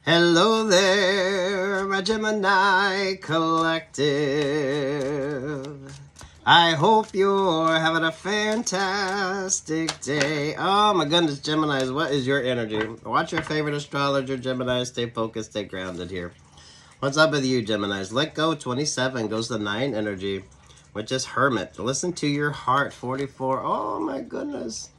Hello there, my Gemini collective. I hope you're having a fantastic day. Oh my goodness, Geminis, what is your energy? Watch your favorite astrologer, Gemini. Stay focused, stay grounded here. What's up with you, Geminis? Let go, 27 goes the 9 energy, which is Hermit. Listen to your heart, 44. Oh my goodness.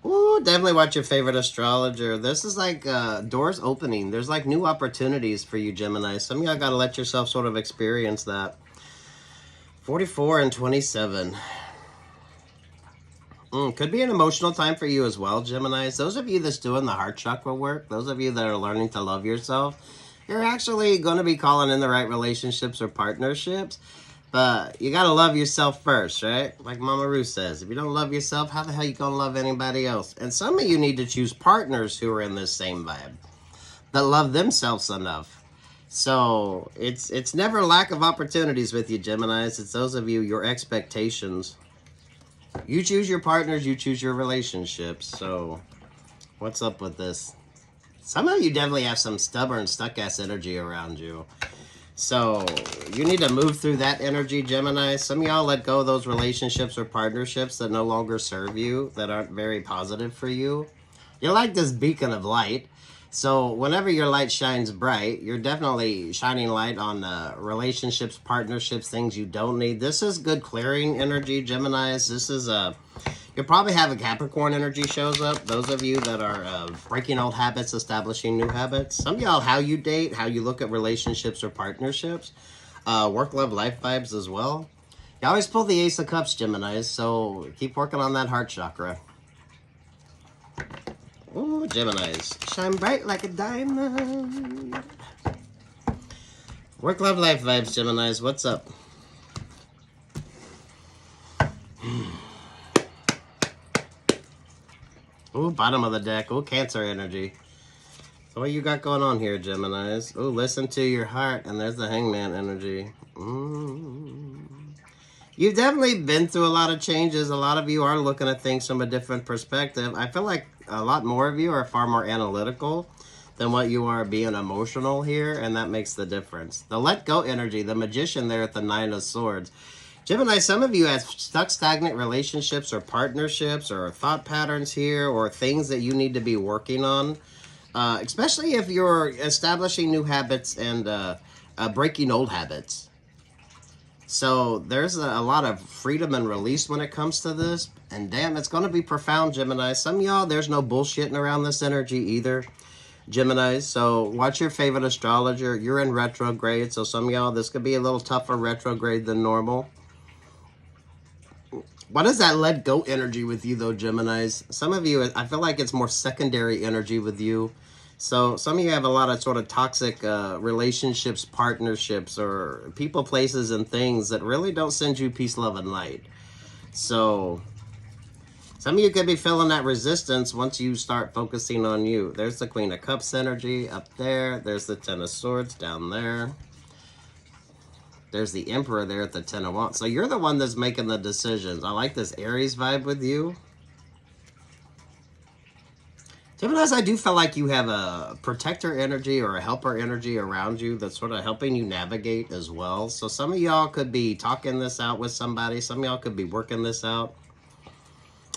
Ooh, definitely watch your favorite astrologer. This is like doors opening. There's like new opportunities for you, Gemini. Some of y'all got to let yourself sort of experience that. 44 and 27. Could be an emotional time for you as well, Geminis. Those of you that's doing the heart chakra work, those of you that are learning to love yourself, you're actually going to be calling in the right relationships or partnerships. But you got to love yourself first, right? Like Mama Ruth says, if you don't love yourself, how the hell you going to love anybody else? And some of you need to choose partners who are in this same vibe, that love themselves enough. So it's never lack of opportunities with you, Geminis. It's those of you, your expectations. You choose your partners, you choose your relationships. So what's up with this? Some of you definitely have some stubborn, stuck-ass energy around you. So you need to move through that energy, Gemini. Some of y'all let go of those relationships or partnerships that no longer serve you, that aren't very positive for you. You're like this beacon of light. So whenever your light shines bright, you're definitely shining light on relationships, partnerships, things you don't need. This is good clearing energy, Geminis. This is you'll probably have a Capricorn energy shows up. Those of you that are breaking old habits, establishing new habits. Some of y'all, how you date, how you look at relationships or partnerships. Work, love, life vibes as well. You always pull the Ace of Cups, Geminis. So keep working on that heart chakra. Ooh, Geminis. Shine bright like a diamond. Work, love, life vibes, Geminis. What's up? Ooh, bottom of the deck. Ooh, Cancer energy. So what you got going on here, Geminis? Ooh, listen to your heart. And there's the Hangman energy. You've definitely been through a lot of changes. A lot of you are looking at things from a different perspective. I feel like a lot more of you are far more analytical than what you are being emotional here. And that makes the difference. The let go energy, the Magician there at the 9 of Swords. Gemini, some of you have stuck, stagnant relationships or partnerships or thought patterns here or things that you need to be working on, especially if you're establishing new habits and breaking old habits. So there's a lot of freedom and release when it comes to this. And damn, it's going to be profound, Gemini. Some of y'all, there's no bullshitting around this energy either, Gemini. So watch your favorite astrologer. You're in retrograde. So some of y'all, this could be a little tougher retrograde than normal. What is that let go energy with you, though, Geminis? Some of you, I feel like it's more secondary energy with you. So some of you have a lot of sort of toxic relationships, partnerships, or people, places, and things that really don't send you peace, love, and light. So some of you could be feeling that resistance once you start focusing on you. There's the Queen of Cups energy up there. There's the 10 of Swords down there. There's the Emperor there at the 10 of Wands. So you're the one that's making the decisions. I like this Aries vibe with you. Geminis, I do feel like you have a protector energy or a helper energy around you that's sort of helping you navigate as well. So some of y'all could be talking this out with somebody. Some of y'all could be working this out.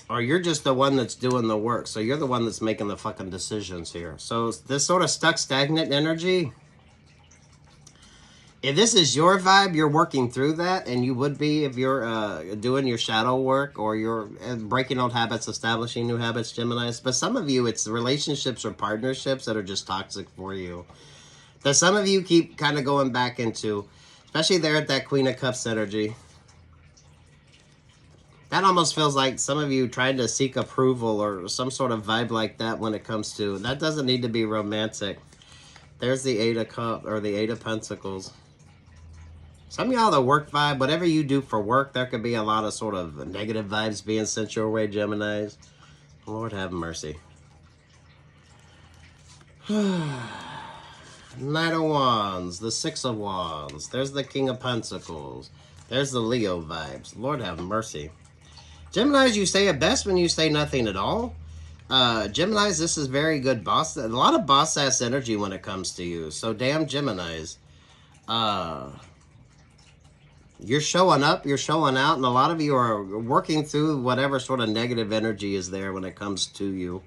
Or you're just the one that's doing the work. So you're the one that's making the fucking decisions here. So this sort of stuck, stagnant energy, if this is your vibe, you're working through that, and you would be if you're doing your shadow work or you're breaking old habits, establishing new habits, Geminis. But some of you, it's relationships or partnerships that are just toxic for you. That some of you keep kind of going back into, especially there at that Queen of Cups energy. That almost feels like some of you trying to seek approval or some sort of vibe like that when it comes to, that doesn't need to be romantic. There's the 8 of Cups or the 8 of Pentacles. Some of y'all, the work vibe, whatever you do for work, there could be a lot of sort of negative vibes being sent your way, Geminis. Lord have mercy. 9 of Wands, the 6 of Wands. There's the King of Pentacles. There's the Leo vibes. Lord have mercy. Geminis, you say it best when you say nothing at all. Geminis, this is very good boss. A lot of boss ass energy when it comes to you. So damn Geminis. You're showing up, you're showing out, and a lot of you are working through whatever sort of negative energy is there when it comes to you.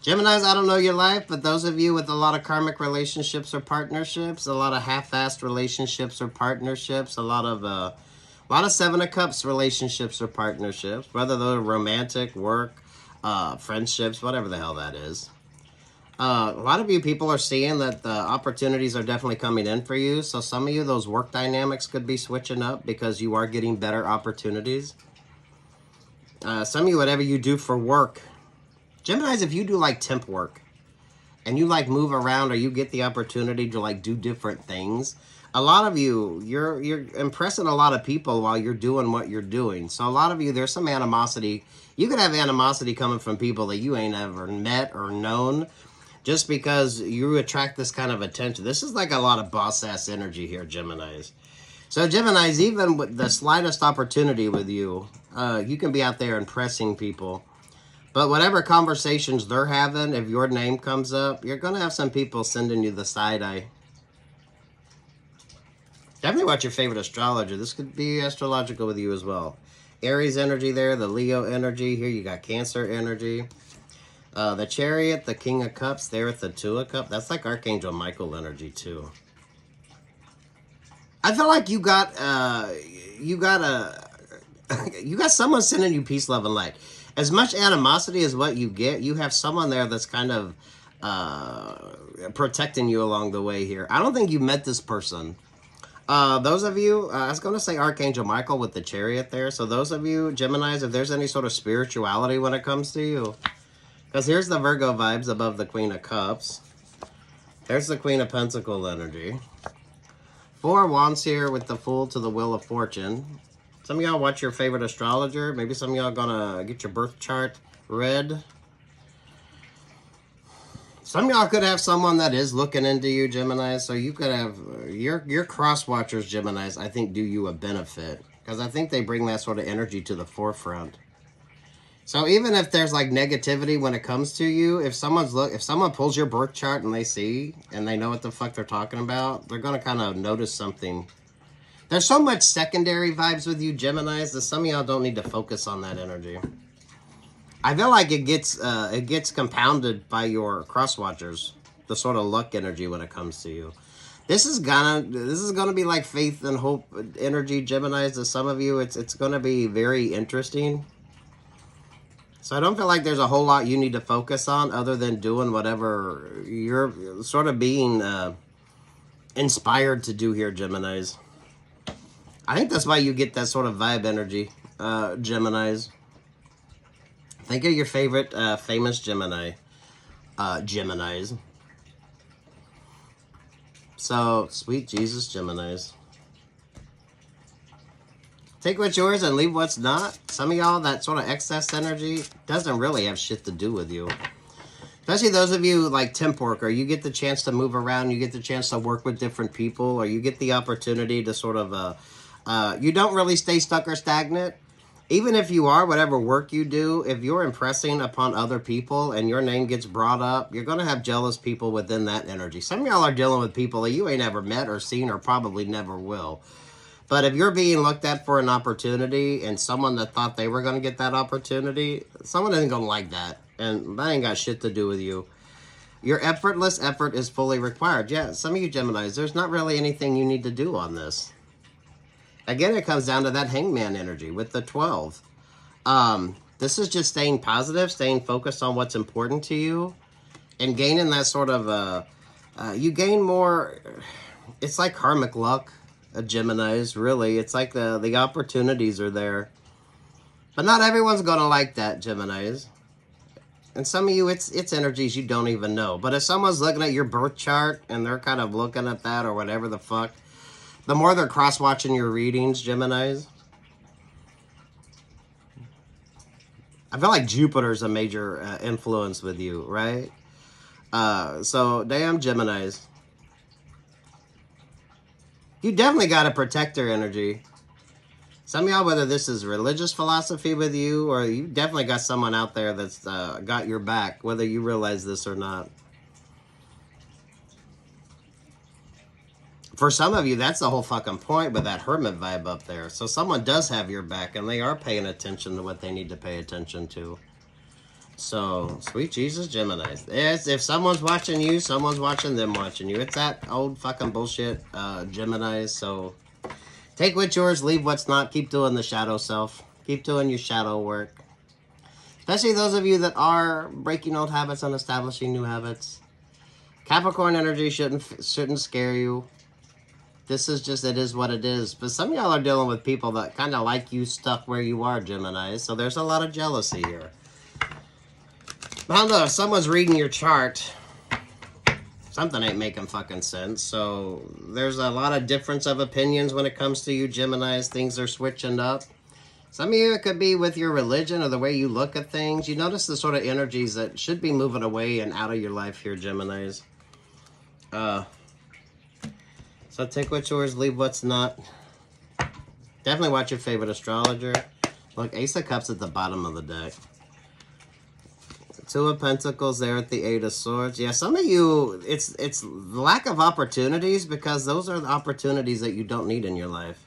Geminis, I don't know your life, but those of you with a lot of karmic relationships or partnerships, a lot of half-assed relationships or partnerships, a lot of Seven of Cups relationships or partnerships, whether they're romantic, work, friendships, whatever the hell that is. A lot of you people are seeing that the opportunities are definitely coming in for you. So some of you, those work dynamics could be switching up because you are getting better opportunities. Some of you, whatever you do for work. Geminis, if you do like temp work and you like move around or you get the opportunity to like do different things, a lot of you, you're impressing a lot of people while you're doing what you're doing. So a lot of you, there's some animosity. You could have animosity coming from people that you ain't ever met or known, just because you attract this kind of attention. This is like a lot of boss-ass energy here, Geminis. So Geminis, even with the slightest opportunity with you, you can be out there impressing people. But whatever conversations they're having, if your name comes up, you're going to have some people sending you the side eye. Definitely watch your favorite astrologer. This could be astrological with you as well. Aries energy there, the Leo energy. Here you got Cancer energy. The Chariot, the King of Cups, there at the Two of Cups. That's like Archangel Michael energy too. I feel like you got someone sending you peace, love, and light. As much animosity as what you get, you have someone there that's kind of protecting you along the way here. I don't think you met this person. Those of you, I was going to say Archangel Michael with the Chariot there. So those of you, Geminis, if there's any sort of spirituality when it comes to you, because here's the Virgo vibes above the Queen of Cups. There's the Queen of Pentacle energy. 4 Wands here with the Fool to the Wheel of Fortune. Some of y'all watch your favorite astrologer. Maybe some of y'all gonna get your birth chart read. Some of y'all could have someone that is looking into you, Geminis. So you could have your Crosswatchers, Geminis, I think do you a benefit. Because I think they bring that sort of energy to the forefront. So even if there's like negativity when it comes to you, if someone pulls your birth chart and they see and they know what the fuck they're talking about, they're gonna kind of notice something. There's so much secondary vibes with you, Geminis, that some of y'all don't need to focus on that energy. I feel like it gets compounded by your Crosswatchers, the sort of luck energy when it comes to you. This is gonna be like faith and hope energy, Geminis. To some of you, it's gonna be very interesting. So I don't feel like there's a whole lot you need to focus on other than doing whatever you're sort of being inspired to do here, Geminis. I think that's why you get that sort of vibe energy, Geminis. Think of your favorite famous Gemini, Geminis. So, sweet Jesus, Geminis. Take what's yours and leave what's not. Some of y'all, that sort of excess energy doesn't really have shit to do with you. Especially those of you like temp work, or you get the chance to move around, you get the chance to work with different people, or you get the opportunity to sort of, you don't really stay stuck or stagnant. Even if you are, whatever work you do, if you're impressing upon other people and your name gets brought up, you're going to have jealous people within that energy. Some of y'all are dealing with people that you ain't ever met or seen or probably never will. But if you're being looked at for an opportunity and someone that thought they were going to get that opportunity, someone isn't going to like that. And that ain't got shit to do with you. Your effortless effort is fully required. Yeah, some of you Geminis, there's not really anything you need to do on this. Again, it comes down to that hangman energy with the 12. This is just staying positive, staying focused on what's important to you, and gaining that sort of, you gain more, it's like karmic luck. Geminis, really. It's like the opportunities are there. But not everyone's going to like that, Geminis. And some of you, it's energies you don't even know. But if someone's looking at your birth chart and they're kind of looking at that or whatever the fuck, the more they're cross-watching your readings, Geminis. I feel like Jupiter's a major influence with you, right? So, damn Geminis. You definitely got a protector energy. Some of y'all, whether this is religious philosophy with you, or you definitely got someone out there that's got your back, whether you realize this or not. For some of you, that's the whole fucking point with that hermit vibe up there. So someone does have your back, and they are paying attention to what they need to pay attention to. So, sweet Jesus, Geminis. If someone's watching you, someone's watching them watching you. It's that old fucking bullshit, Geminis. So, take what's yours, leave what's not. Keep doing the shadow self. Keep doing your shadow work. Especially those of you that are breaking old habits and establishing new habits. Capricorn energy shouldn't scare you. This is just, it is what it is. But some of y'all are dealing with people that kind of like you stuck where you are, Gemini. So there's a lot of jealousy here. I don't know, if someone's reading your chart, something ain't making fucking sense. So there's a lot of difference of opinions when it comes to you, Geminis. Things are switching up. Some of you, it could be with your religion or the way you look at things. You notice the sort of energies that should be moving away and out of your life here, Geminis. So take what's yours, leave what's not. Definitely watch your favorite astrologer. Look, Ace of Cups at the bottom of the deck. Two of Pentacles there at the Eight of Swords. Yeah, some of you, it's lack of opportunities because those are the opportunities that you don't need in your life.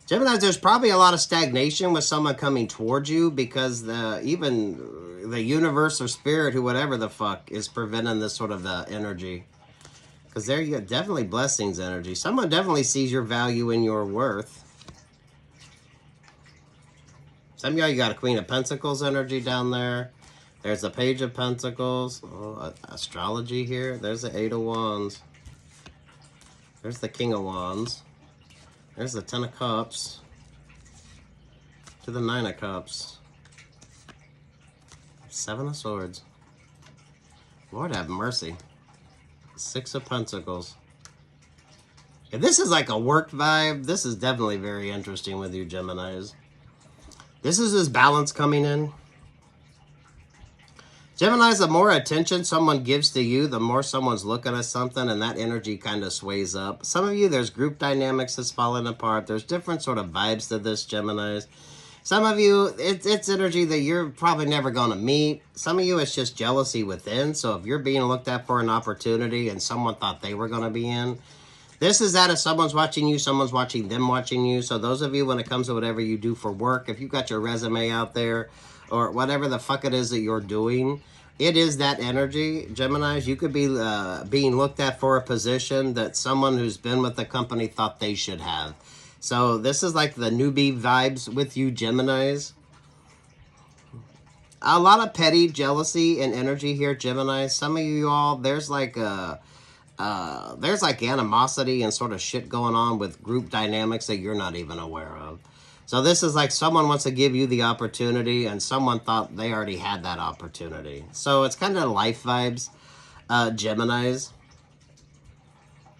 Gemini, there's probably a lot of stagnation with someone coming towards you because even the universe or spirit, who whatever the fuck, is preventing this sort of energy. Because there you get definitely blessings energy. Someone definitely sees your value and your worth. Some of y'all, you got a Queen of Pentacles energy down there. There's a Page of Pentacles. Oh, astrology here. There's the Eight of Wands. There's the King of Wands. There's the Ten of Cups. To the Nine of Cups. Seven of Swords. Lord have mercy. Six of Pentacles. If this is like a work vibe, this is definitely very interesting with you, Geminis. This is this balance coming in. Geminis, the more attention someone gives to you, the more someone's looking at something, and that energy kind of sways up. Some of you, there's group dynamics that's falling apart. There's different sort of vibes to this, Geminis. Some of you, it's energy that you're probably never going to meet. Some of you, it's just jealousy within. So if you're being looked at for an opportunity and someone thought they were going to be in, this is that if someone's watching you, someone's watching them watching you. So those of you, when it comes to whatever you do for work, if you've got your resume out there or whatever the fuck it is that you're doing, it is that energy, Geminis. You could be being looked at for a position that someone who's been with the company thought they should have. So this is like the newbie vibes with you, Geminis. A lot of petty jealousy and energy here, Geminis. Some of you all, there's like animosity and sort of shit going on with group dynamics that you're not even aware of. So this is like someone wants to give you the opportunity and someone thought they already had that opportunity. So it's kind of life vibes, Geminis.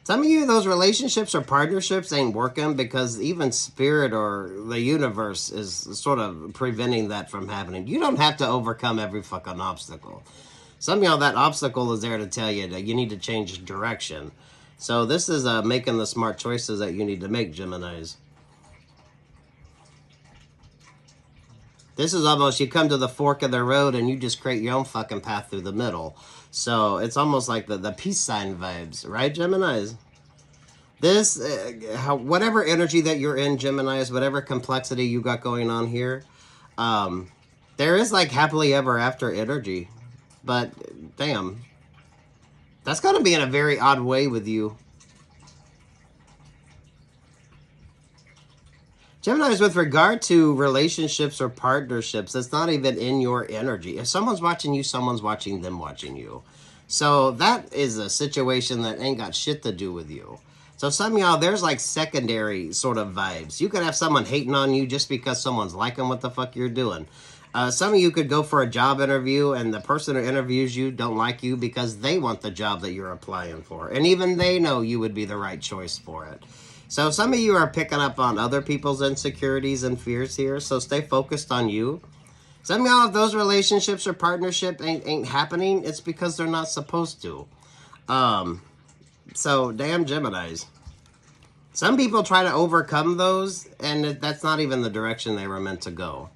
Some of you, those relationships or partnerships ain't working because even spirit or the universe is sort of preventing that from happening. You don't have to overcome every fucking obstacle. Some of y'all, that obstacle is there to tell you that you need to change direction. So this is making the smart choices that you need to make, Geminis. This is almost, you come to the fork of the road and you just create your own fucking path through the middle. So it's almost like the peace sign vibes, right, Geminis? This, whatever energy that you're in, Geminis, whatever complexity you got going on here, there is like happily ever after energy. But, damn, that's going to be in a very odd way with you. Geminis, with regard to relationships or partnerships, it's not even in your energy. If someone's watching you, someone's watching them watching you. So that is a situation that ain't got shit to do with you. So some of y'all, there's like secondary sort of vibes. You could have someone hating on you just because someone's liking what the fuck you're doing. Some of you could go for a job interview and the person who interviews you don't like you because they want the job that you're applying for. And even they know you would be the right choice for it. So some of you are picking up on other people's insecurities and fears here. So stay focused on you. Some of y'all, if those relationships or partnership ain't happening, it's because they're not supposed to. So damn Geminis. Some people try to overcome those, and that's not even the direction they were meant to go.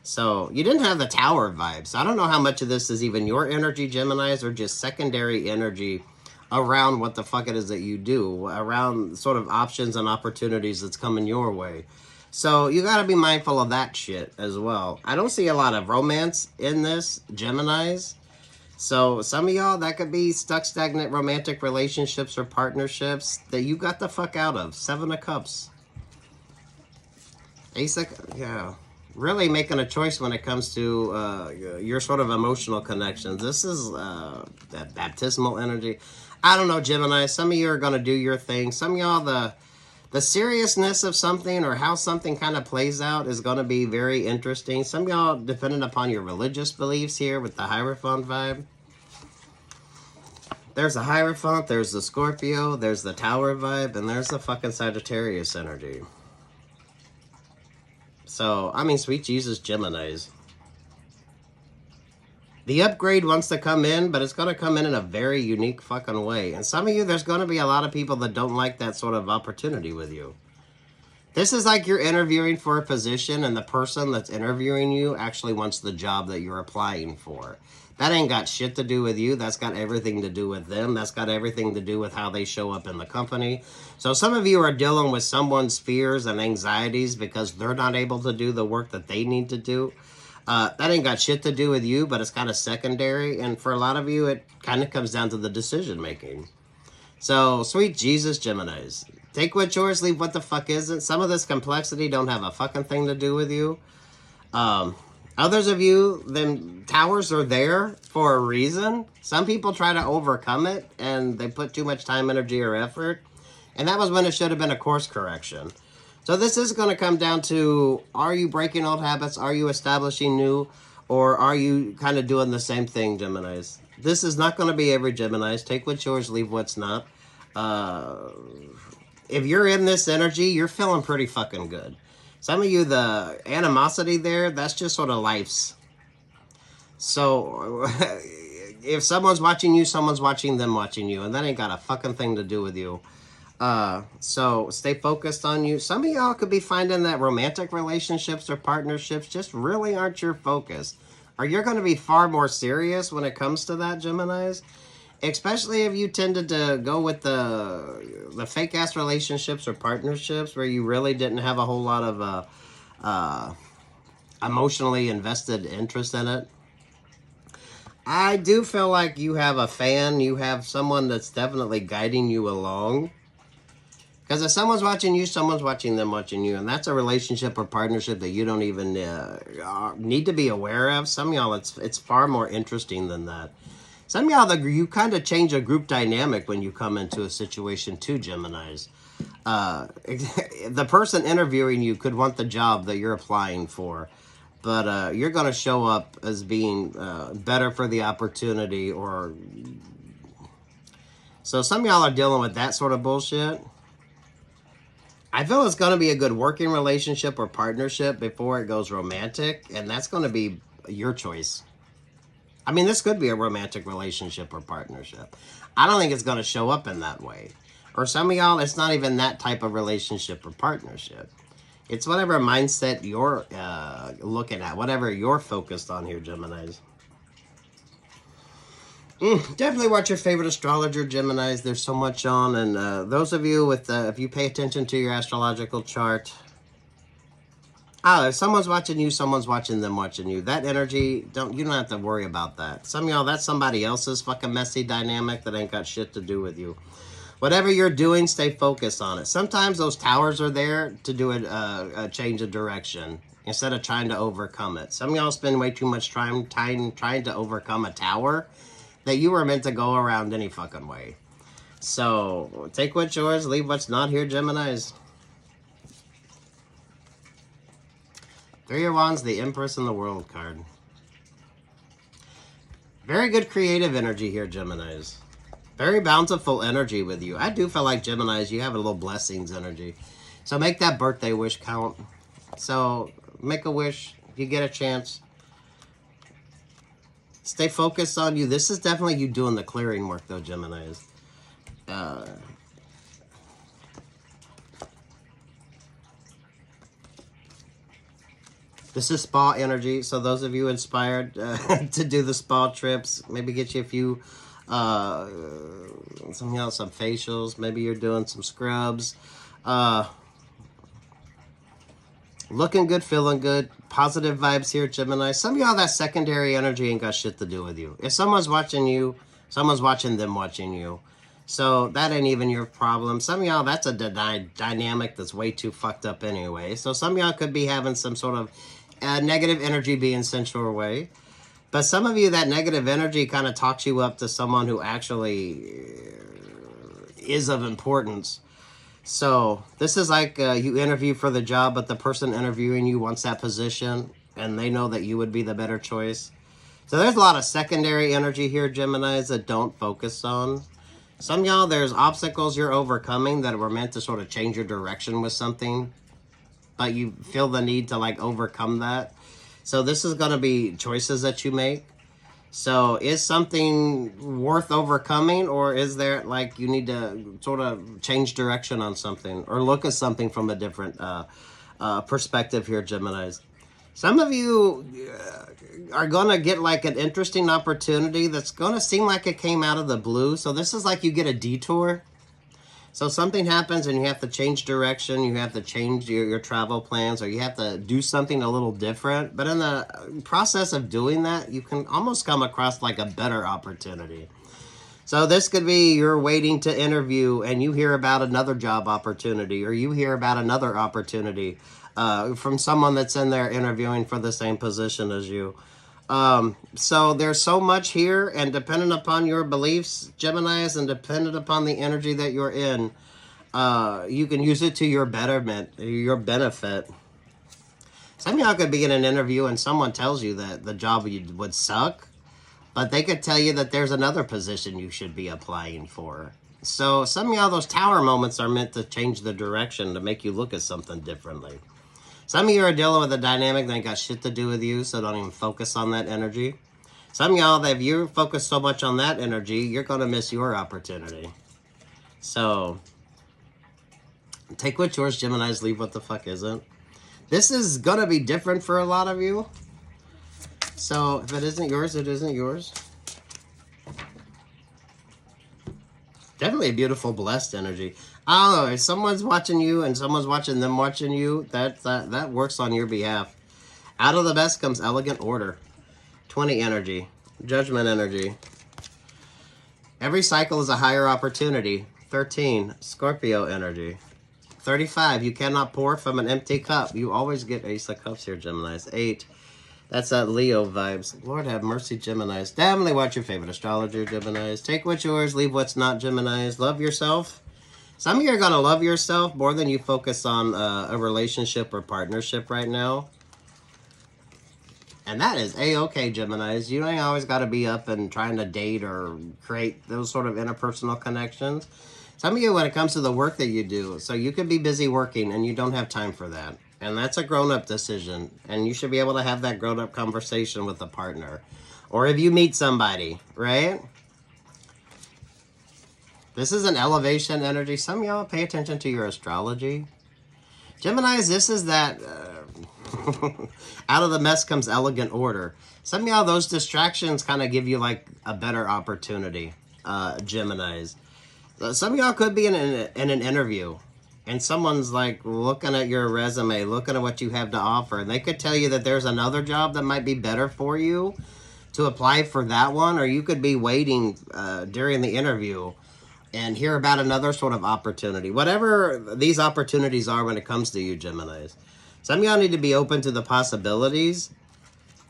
So you didn't have the tower vibes. I don't know how much of this is even your energy, Geminis, or just secondary energy around what the fuck it is that you do, around sort of options and opportunities that's coming your way. So you got to be mindful of that shit as well. I don't see a lot of romance in this, Geminis. So some of y'all, that could be stuck, stagnant romantic relationships or partnerships that you got the fuck out of. 7 of Cups. Ace of, yeah. Really making a choice when it comes to your sort of emotional connections. This is that baptismal energy. I don't know, Gemini. Some of you are going to do your thing. Some of y'all, the seriousness of something or how something kind of plays out is going to be very interesting. Some of y'all, depending upon your religious beliefs here with the Hierophant vibe. There's the Hierophant, there's the Scorpio, there's the Tower vibe, and there's the fucking Sagittarius energy. So, I mean, sweet Jesus, Geminis. The upgrade wants to come in, but it's going to come in a very unique fucking way. And some of you, there's going to be a lot of people that don't like that sort of opportunity with you. This is like you're interviewing for a position, and the person that's interviewing you actually wants the job that you're applying for. That ain't got shit to do with you. That's got everything to do with them. That's got everything to do with how they show up in the company. So some of you are dealing with someone's fears and anxieties because they're not able to do the work that they need to do. That ain't got shit to do with you, but it's kind of secondary. And for a lot of you, it kind of comes down to the decision making. So, sweet Jesus, Geminis. Take what's yours, leave what the fuck isn't. Some of this complexity don't have a fucking thing to do with you. Others of you, them towers are there for a reason. Some people try to overcome it, and they put too much time, energy, or effort. And that was when it should have been a course correction. So this is going to come down to, are you breaking old habits? Are you establishing new? Or are you kind of doing the same thing, Geminis? This is not going to be every Geminis. Take what's yours, leave what's not. If you're in this energy, you're feeling pretty fucking good. Some of you, the animosity there, that's just sort of life's. So if someone's watching you, someone's watching them watching you. And that ain't got a fucking thing to do with you. So stay focused on you. Some of y'all could be finding that romantic relationships or partnerships just really aren't your focus. Or you're going to be far more serious when it comes to that, Geminis. Especially if you tended to go with the fake-ass relationships or partnerships where you really didn't have a whole lot of emotionally invested interest in it. I do feel like you have a fan. You have someone that's definitely guiding you along. Because if someone's watching you, someone's watching them watching you. And that's a relationship or partnership that you don't even need to be aware of. Some of y'all, it's far more interesting than that. Some of y'all, you kind of change a group dynamic when you come into a situation too, Geminis. The person interviewing you could want the job that you're applying for. But you're going to show up as being better for the opportunity. Or so some of y'all are dealing with that sort of bullshit. I feel it's going to be a good working relationship or partnership before it goes romantic. And that's going to be your choice. I mean, this could be a romantic relationship or partnership. I don't think it's going to show up in that way. Or some of y'all, it's not even that type of relationship or partnership. It's whatever mindset you're looking at, whatever you're focused on here, Geminis. Definitely watch your favorite astrologer, Geminis. There's so much on. And those of you with, if you pay attention to your astrological chart, if someone's watching you, someone's watching them watching you. That energy, you don't have to worry about that. Some of y'all, that's somebody else's fucking messy dynamic that ain't got shit to do with you. Whatever you're doing, stay focused on it. Sometimes those towers are there to do a change of direction instead of trying to overcome it. Some of y'all spend way too much time trying to overcome a tower that you were meant to go around any fucking way. So take what's yours, leave what's not here, Geminis. 3 of Wands, the Empress and the World card. Very good creative energy here, Geminis. Very bountiful energy with you. I do feel like, Geminis, you have a little blessings energy. So make that birthday wish count. So make a wish if you get a chance. Stay focused on you. This is definitely you doing the clearing work, though, Geminis. This is spa energy, so those of you inspired to do the spa trips, maybe get you a few, some facials, maybe you're doing some scrubs, looking good, feeling good, positive vibes here, Gemini. Some of y'all, that secondary energy ain't got shit to do with you. If someone's watching you, someone's watching them watching you. So that ain't even your problem. Some of y'all, that's a dynamic that's way too fucked up anyway. So some of y'all could be having some sort of negative energy being sent your way. But some of you, that negative energy kind of talks you up to someone who actually is of importance. So this is like you interview for the job, but the person interviewing you wants that position, and they know that you would be the better choice. So there's a lot of secondary energy here, Geminis, that don't focus on. Some of y'all, there's obstacles you're overcoming that were meant to sort of change your direction with something, but you feel the need to like overcome that. So this is going to be choices that you make. So is something worth overcoming, or is there like you need to sort of change direction on something or look at something from a different perspective here, Geminis? Some of you are going to get like an interesting opportunity that's going to seem like it came out of the blue. So this is like you get a detour. So something happens and you have to change direction, you have to change your travel plans, or you have to do something a little different. But in the process of doing that, you can almost come across like a better opportunity. So this could be you're waiting to interview and you hear about another job opportunity, or you hear about another opportunity from someone that's in there interviewing for the same position as you. So there's so much here, and dependent upon your beliefs, Geminis, and dependent upon the energy that you're in, you can use it to your betterment, your benefit. Some of y'all could be in an interview and someone tells you that the job would suck, but they could tell you that there's another position you should be applying for. So some of y'all, those tower moments are meant to change the direction, to make you look at something differently. Some of you are dealing with a dynamic that ain't got shit to do with you, so don't even focus on that energy. Some of y'all, if you focus so much on that energy, you're going to miss your opportunity. So, take what's yours, Geminis, leave what the fuck isn't. This is going to be different for a lot of you. So, if it isn't yours, it isn't yours. Definitely a beautiful, blessed energy. I don't know, if someone's watching you and someone's watching them watching you, that works on your behalf. Out of the best comes elegant order. 20 energy. Judgment energy. Every cycle is a higher opportunity. 13. Scorpio energy. 35. You cannot pour from an empty cup. You always get Ace of Cups here, Geminis. 8. That's that Leo vibes. Lord have mercy, Geminis. Definitely watch your favorite astrologer, Geminis. Take what's yours, leave what's not, Geminis. Love yourself. Some of you are going to love yourself more than you focus on a relationship or partnership right now. And that is A-okay, Geminis. You ain't always got to be up and trying to date or create those sort of interpersonal connections. Some of you, when it comes to the work that you do, so you could be busy working and you don't have time for that. And that's a grown-up decision. And you should be able to have that grown-up conversation with a partner. Or if you meet somebody, right? This is an elevation energy. Some of y'all pay attention to your astrology. Geminis, this is that out of the mess comes elegant order. Some of y'all, those distractions kind of give you like a better opportunity, Geminis. Some of y'all could be in an interview and someone's like looking at your resume, looking at what you have to offer, and they could tell you that there's another job that might be better for you to apply for that one, or you could be waiting during the interview and hear about another sort of opportunity. Whatever these opportunities are when it comes to you, Geminis. Some of y'all need to be open to the possibilities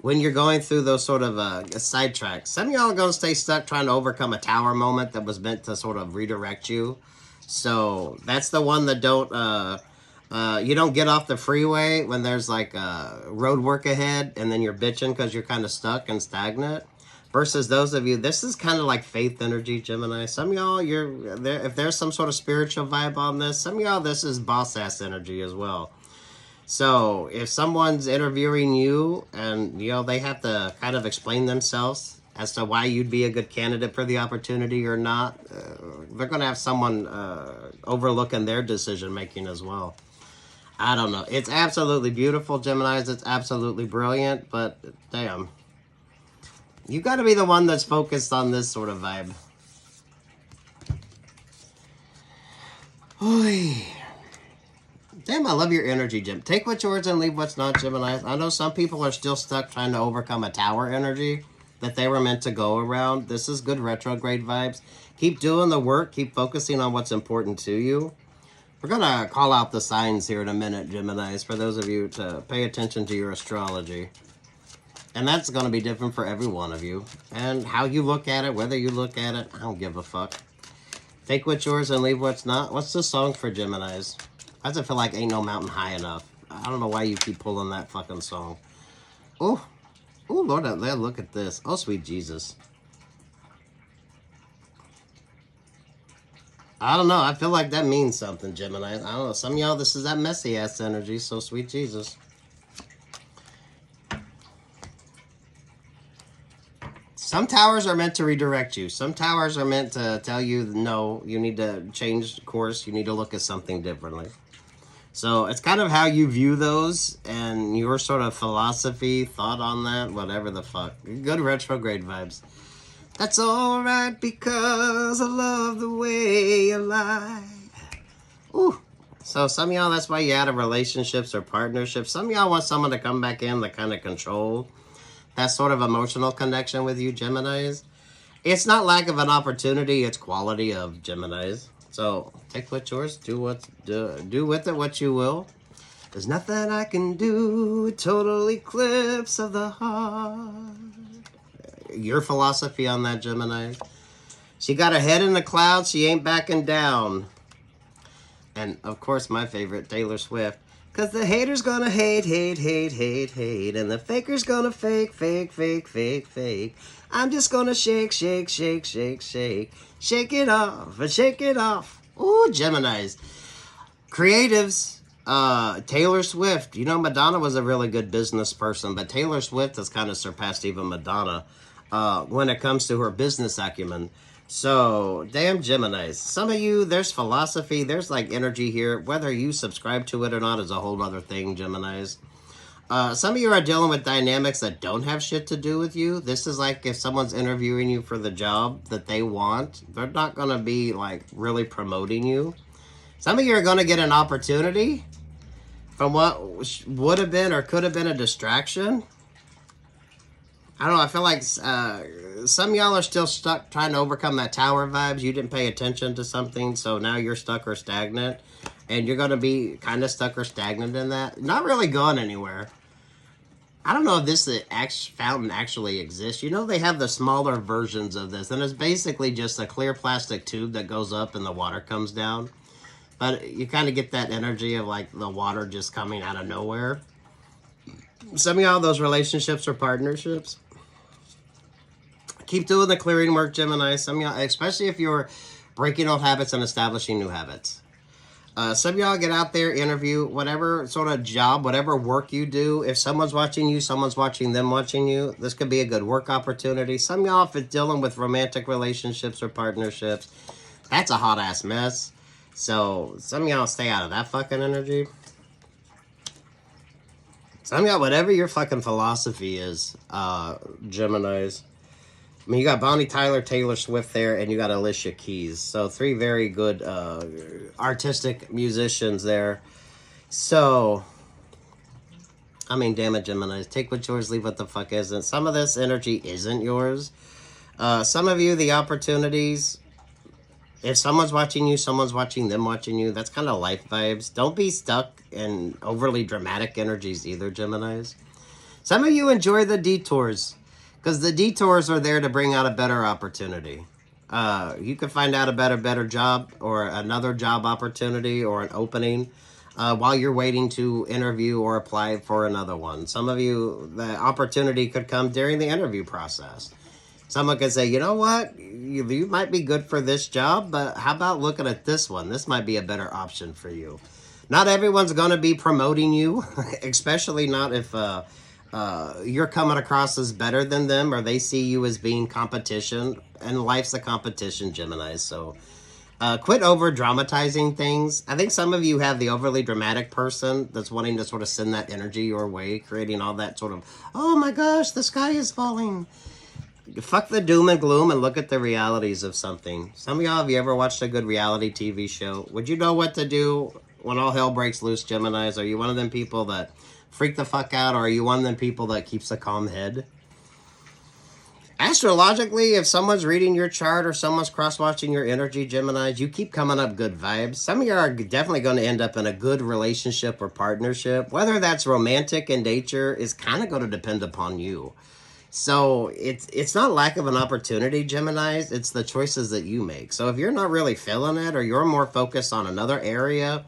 when you're going through those sort of sidetracks. Some of y'all are going to stay stuck trying to overcome a tower moment that was meant to sort of redirect you. So that's the one that you don't get off the freeway when there's like road work ahead and then you're bitching because you're kind of stuck and stagnant. Versus those of you, this is kind of like faith energy, Gemini. Some of y'all, if there's some sort of spiritual vibe on this, some of y'all, this is boss ass energy as well. So if someone's interviewing you and, they have to kind of explain themselves as to why you'd be a good candidate for the opportunity or not, they're going to have someone overlooking their decision making as well. I don't know. It's absolutely beautiful, Geminis. It's absolutely brilliant, but damn. You got to be the one that's focused on this sort of vibe. Oy. Damn, I love your energy, Jim. Take what's yours and leave what's not, Gemini. I know some people are still stuck trying to overcome a tower energy that they were meant to go around. This is good retrograde vibes. Keep doing the work. Keep focusing on what's important to you. We're going to call out the signs here in a minute, Geminis, for those of you to pay attention to your astrology. And that's going to be different for every one of you. And how you look at it, whether you look at it, I don't give a fuck. Take what's yours and leave what's not. What's the song for Geminis? Why does it feel like Ain't No Mountain High Enough? I don't know why you keep pulling that fucking song. Oh, Lord, look at this. Oh, sweet Jesus. I don't know. I feel like that means something, Gemini. I don't know. Some of y'all, this is that messy-ass energy. So, sweet Jesus. Some towers are meant to redirect you. Some towers are meant to tell you, no, you need to change course. You need to look at something differently. So it's kind of how you view those and your sort of philosophy, thought on that, whatever the fuck. Good retrograde vibes. That's all right because I love the way you lie. Ooh. So some of y'all, that's why you're out of relationships or partnerships. Some of y'all want someone to come back in that kind of control that sort of emotional connection with you, Geminis. It's not lack of an opportunity, it's quality of Geminis. So take what's yours, do with it what you will. There's nothing I can do, total eclipse of the heart. Your philosophy on that, Gemini. She got her head in the clouds, she ain't backing down. And of course my favorite, Taylor Swift. Cause the hater's gonna hate, and the faker's gonna fake. I'm just gonna shake it off. Ooh, Geminis. Creatives, Taylor Swift. You know, Madonna was a really good business person, but Taylor Swift has kind of surpassed even Madonna when it comes to her business acumen. So, damn Geminis. Some of you, there's philosophy, there's like energy here. Whether you subscribe to it or not is a whole other thing, Geminis. Some of you are dealing with dynamics that don't have shit to do with you. This is like if someone's interviewing you for the job that they want, they're not going to be like really promoting you. Some of you are going to get an opportunity from what would have been or could have been a distraction. I don't know, I feel like some of y'all are still stuck trying to overcome that tower vibes. You didn't pay attention to something, so now you're stuck or stagnant. And you're going to be kind of stuck or stagnant in that. Not really going anywhere. I don't know if this fountain actually exists. You know, they have the smaller versions of this. And it's basically just a clear plastic tube that goes up and the water comes down. But you kind of get that energy of like the water just coming out of nowhere. Some of y'all, those relationships or partnerships. Keep doing the clearing work, Gemini. Some of y'all, especially if you're breaking old habits and establishing new habits. Some of y'all get out there, interview, whatever sort of job, whatever work you do. If someone's watching you, someone's watching them watching you. This could be a good work opportunity. Some of y'all, if it's dealing with romantic relationships or partnerships, that's a hot-ass mess. So some of y'all stay out of that fucking energy. Some of y'all, whatever your fucking philosophy is, Geminis. I mean, you got Bonnie Tyler, Taylor Swift there, and you got Alicia Keys. So, three very good artistic musicians there. So, I mean, damn it, Geminis. Take what's yours, leave what the fuck isn't. Some of this energy isn't yours. Some of you, the opportunities, if someone's watching you, someone's watching them watching you. That's kind of life vibes. Don't be stuck in overly dramatic energies either, Geminis. Some of you enjoy the detours. Because the detours are there to bring out a better opportunity. You can find out about a better job or another job opportunity or an opening while you're waiting to interview or apply for another one. Some of you, the opportunity could come during the interview process. Someone could say, you know what, you might be good for this job, but how about looking at this one? This might be a better option for you. Not everyone's going to be promoting you, especially not if... you're coming across as better than them or they see you as being competition, and life's a competition, Gemini. So Quit over dramatizing things. I think some of you have the overly dramatic person that's wanting to sort of send that energy your way, creating all that sort of, oh my gosh, the sky is falling. Fuck the doom and gloom and look at the realities of something. Some of y'all, have you ever watched a good reality TV show? Would you know what to do when all hell breaks loose, Geminis? Are you one of them people that freak the fuck out, or are you one of them people that keeps a calm head? Astrologically, if someone's reading your chart or someone's cross-watching your energy, Geminis, you keep coming up good vibes. Some of you are definitely going to end up in a good relationship or partnership. Whether that's romantic in nature is kind of going to depend upon you. So it's not lack of an opportunity, Geminis. It's the choices that you make. So if you're not really feeling it, or you're more focused on another area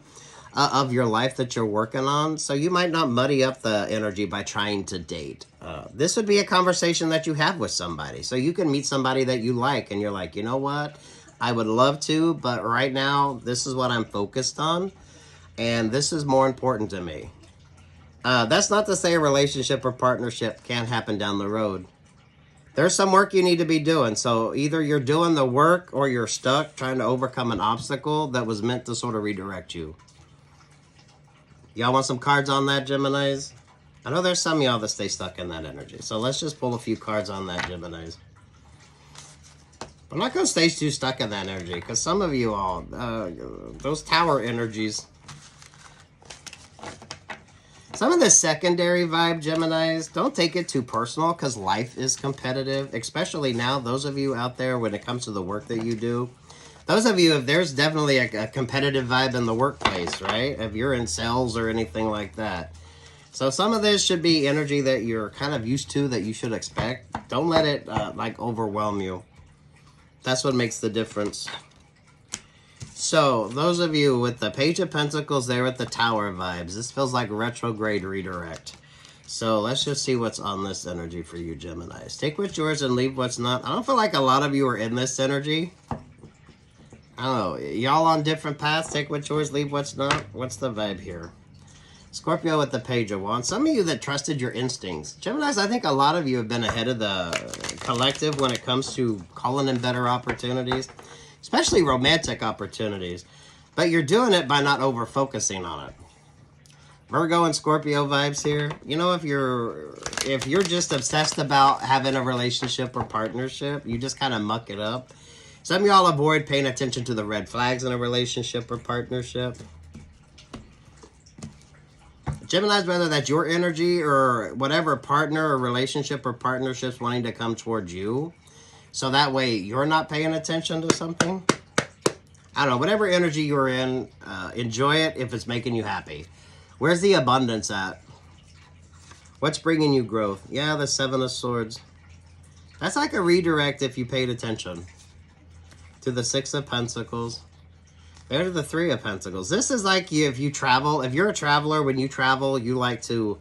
of your life that you're working on, so you might not muddy up the energy by trying to date. This would be a conversation that you have with somebody. So you can meet somebody that you like, and you're like, you know what? I would love to, but right now, this is what I'm focused on, and this is more important to me. That's not to say a relationship or partnership can't happen down the road. There's some work you need to be doing. So either you're doing the work or you're stuck trying to overcome an obstacle that was meant to sort of redirect you. Y'all want some cards on that, Geminis? I know there's some of y'all that stay stuck in that energy. So let's just pull a few cards on that, Geminis. I'm not going to stay too stuck in that energy, because some of you all, those tower energies. Some of the secondary vibe, Geminis, don't take it too personal, because life is competitive, especially now, those of you out there when it comes to the work that you do. Those of you, if there's definitely a competitive vibe in the workplace, right? If you're in sales or anything like that. So some of this should be energy that you're kind of used to, that you should expect. Don't let it like overwhelm you. That's what makes the difference. So those of you with the Page of Pentacles there with the Tower vibes, this feels like retrograde redirect. So let's just see what's on this energy for you, Geminis. Take what's yours and leave what's not. I don't feel like a lot of you are in this energy. I don't know. Y'all on different paths. Take what's yours, leave what's not. What's the vibe here? Scorpio with the Page of Wands. Some of you that trusted your instincts. Geminis, I think a lot of you have been ahead of the collective when it comes to calling in better opportunities, especially romantic opportunities. But you're doing it by not over-focusing on it. Virgo and Scorpio vibes here. You know, if you're just obsessed about having a relationship or partnership, you just kind of muck it up. Some of y'all avoid paying attention to the red flags in a relationship or partnership. Geminis, whether that's your energy or whatever partner or relationship or partnerships wanting to come towards you, so that way you're not paying attention to something. I don't know, whatever energy you're in, enjoy it if it's making you happy. Where's the abundance at? What's bringing you growth? Yeah, the Seven of Swords. That's like a redirect if you paid attention. To the Six of Pentacles. There's the Three of Pentacles. This is like if you travel. If you're a traveler, when you travel, you like to,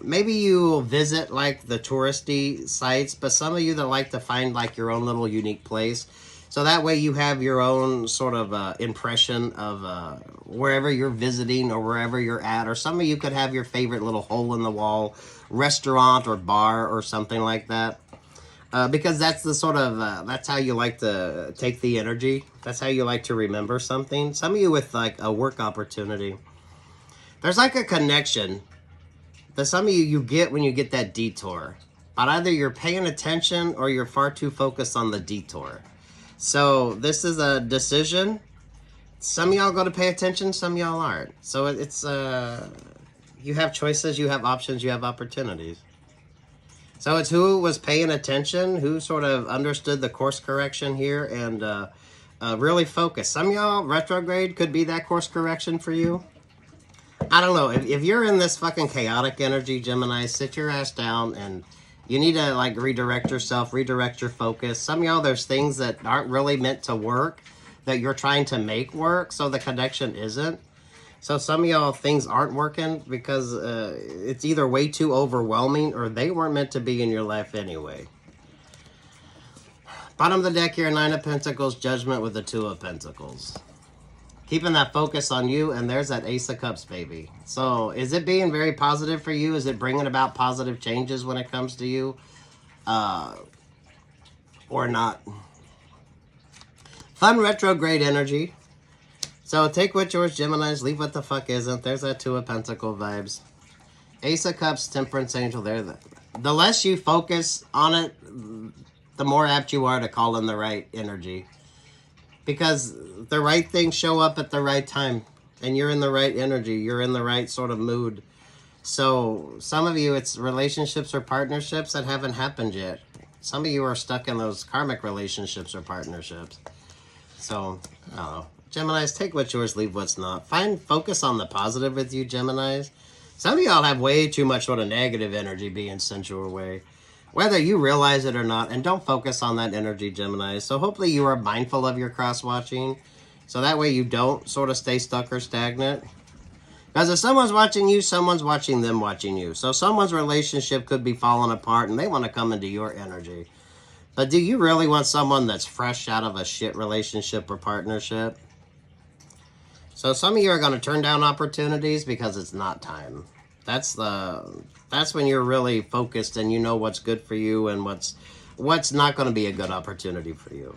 maybe you visit like the touristy sites, but some of you that like to find like your own little unique place. So that way you have your own sort of impression of wherever you're visiting or wherever you're at. Or some of you could have your favorite little hole-in-the-wall restaurant or bar or something like that. Because that's the sort of, that's how you like to take the energy. That's how you like to remember something. Some of you with like a work opportunity. There's like a connection that some of you get when you get that detour. But either you're paying attention or you're far too focused on the detour. So this is a decision. Some of y'all got to pay attention, some of y'all aren't. So it's, you have choices, you have options, you have opportunities. So it's who was paying attention, who sort of understood the course correction here and really focused. Some of y'all, retrograde could be that course correction for you. I don't know. If you're in this fucking chaotic energy, Gemini, sit your ass down and you need to like redirect yourself, redirect your focus. Some of y'all, there's things that aren't really meant to work that you're trying to make work, so the connection isn't. So some of y'all, things aren't working because it's either way too overwhelming or they weren't meant to be in your life anyway. Bottom of the deck here, Nine of Pentacles, Judgment with the Two of Pentacles. Keeping that focus on you, and there's that Ace of Cups, baby. So is it being very positive for you? Is it bringing about positive changes when it comes to you? Or not? Fun retrograde energy. So take what's yours, Geminis. Leave what the fuck isn't. There's that Two of Pentacles vibes. Ace of Cups, Temperance Angel. There. The less you focus on it, the more apt you are to call in the right energy. Because the right things show up at the right time. And you're in the right energy. You're in the right sort of mood. So some of you, it's relationships or partnerships that haven't happened yet. Some of you are stuck in those karmic relationships or partnerships. So, I don't know. Geminis, take what's yours, leave what's not. Focus on the positive with you, Geminis. Some of y'all have way too much sort of negative energy being sent your way, whether you realize it or not, and don't focus on that energy, Gemini. So hopefully you are mindful of your cross-watching, so that way you don't sort of stay stuck or stagnant. Because if someone's watching you, someone's watching them watching you. So someone's relationship could be falling apart, and they want to come into your energy. But do you really want someone that's fresh out of a shit relationship or partnership? So some of you are going to turn down opportunities because it's not time. That's when you're really focused and you know what's good for you and what's not going to be a good opportunity for you.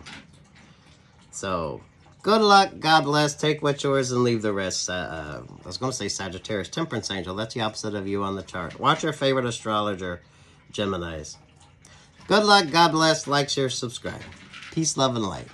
So good luck, God bless. Take what's yours and leave the rest. I was going to say Sagittarius, Temperance Angel. That's the opposite of you on the chart. Watch your favorite astrologer, Geminis. Good luck, God bless. Like, share, subscribe. Peace, love, and light.